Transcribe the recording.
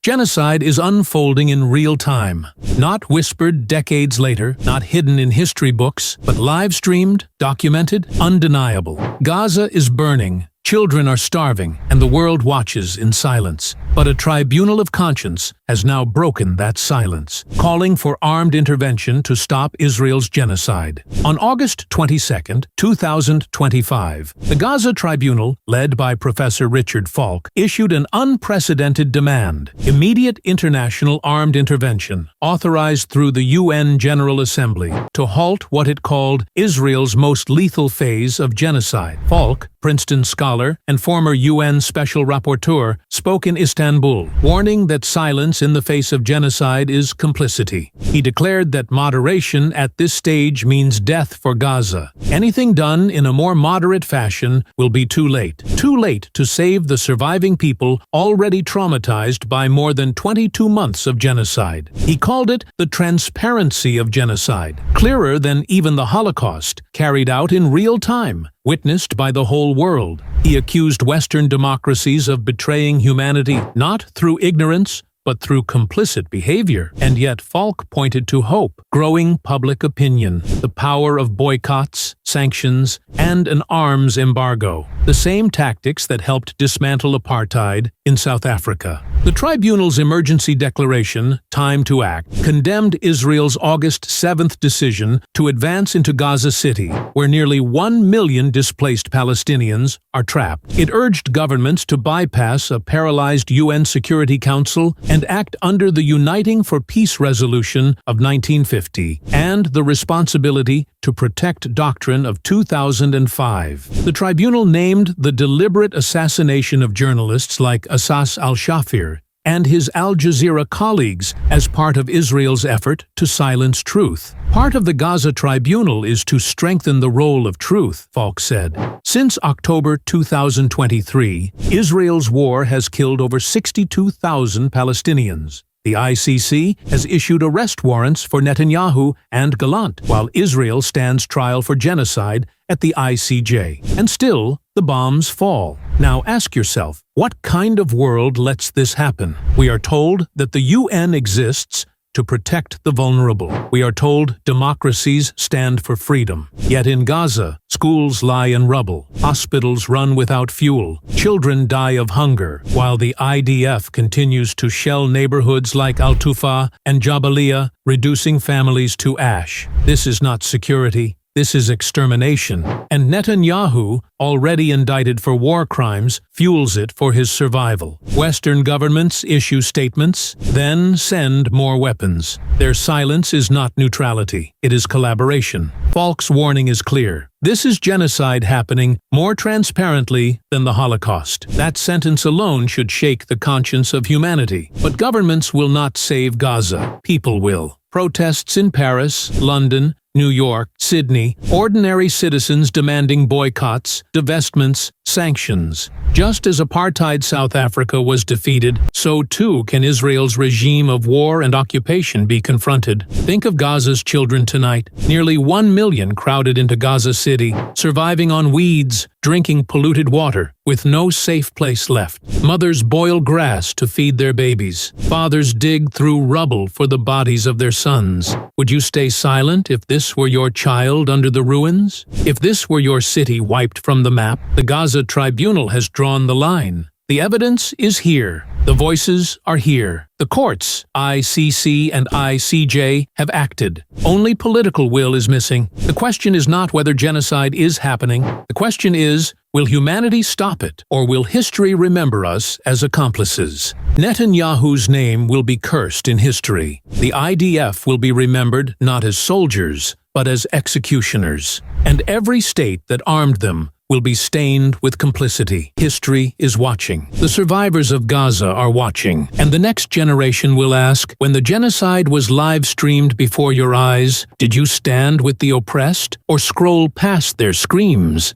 Genocide is unfolding in real time. Not whispered decades later, not hidden in history books, but live-streamed, documented, undeniable. Gaza is burning. Children are starving, and the world watches in silence. But a tribunal of conscience has now broken that silence, calling for armed intervention to stop Israel's genocide. On August 22, 2025, the Gaza Tribunal, led by Professor Richard Falk, issued an unprecedented demand: immediate international armed intervention, authorized through the UN General Assembly, to halt what it called Israel's most lethal phase of genocide. Falk, Princeton scholar and former UN Special Rapporteur, spoke in Istanbul, warning that silence in the face of genocide is complicity. He declared that moderation at this stage means death for Gaza. Anything done in a more moderate fashion will be too late. Too late to save the surviving people already traumatized by more than 22 months of genocide. He called it the transparency of genocide, clearer than even the Holocaust, carried out in real time, witnessed by the whole world. He accused Western democracies of betraying humanity not through ignorance, but through complicit behavior. And yet Falk pointed to hope, growing public opinion, the power of boycotts, sanctions, and an arms embargo, the same tactics that helped dismantle apartheid in South Africa. The tribunal's emergency declaration, Time to Act, condemned Israel's August 7th decision to advance into Gaza City, where nearly 1 million displaced Palestinians are trapped. It urged governments to bypass a paralyzed UN Security Council and act under the Uniting for Peace Resolution of 1950 and the responsibility to protect doctrine of 2005. The tribunal named the deliberate assassination of journalists like Asas al-Shafir and his Al Jazeera colleagues as part of Israel's effort to silence truth. Part of the Gaza Tribunal is to strengthen the role of truth, Falk said. Since October 2023, Israel's war has killed over 62,000 Palestinians. The ICC has issued arrest warrants for Netanyahu and Gallant, while Israel stands trial for genocide at the ICJ. And still, the bombs fall. Now ask yourself, what kind of world lets this happen? We are told that the UN exists to protect the vulnerable. We are told democracies stand for freedom. Yet in Gaza, schools lie in rubble, hospitals run without fuel, children die of hunger, while the IDF continues to shell neighborhoods like Al-Tufa and Jabalia, reducing families to ash. This is not security. This is extermination, and Netanyahu, already indicted for war crimes, fuels it for his survival. Western governments issue statements, then send more weapons. Their silence is not neutrality, it is collaboration. Falk's warning is clear. This is genocide happening more transparently than the Holocaust. That sentence alone should shake the conscience of humanity. But governments will not save Gaza. People will. Protests in Paris, London, New York, Sydney, ordinary citizens demanding boycotts, divestments, sanctions. Just as apartheid South Africa was defeated, so too can Israel's regime of war and occupation be confronted. Think of Gaza's children tonight. Nearly 1 million crowded into Gaza City, surviving on weeds, drinking polluted water, with no safe place left. Mothers boil grass to feed their babies. Fathers dig through rubble for the bodies of their sons. Would you stay silent if this were your child under the ruins? If this were your city wiped from the map? The Gaza Tribunal has drawn the line. The evidence is here. The voices are here. The courts, ICC and ICJ, have acted. Only political will is missing. The question is not whether genocide is happening. The question is, will humanity stop it, or will history remember us as accomplices? Netanyahu's name will be cursed in history. The IDF will be remembered not as soldiers, but as executioners. And every state that armed them will be stained with complicity. History is watching. The survivors of Gaza are watching. And the next generation will ask, when the genocide was live-streamed before your eyes, did you stand with the oppressed or scroll past their screams?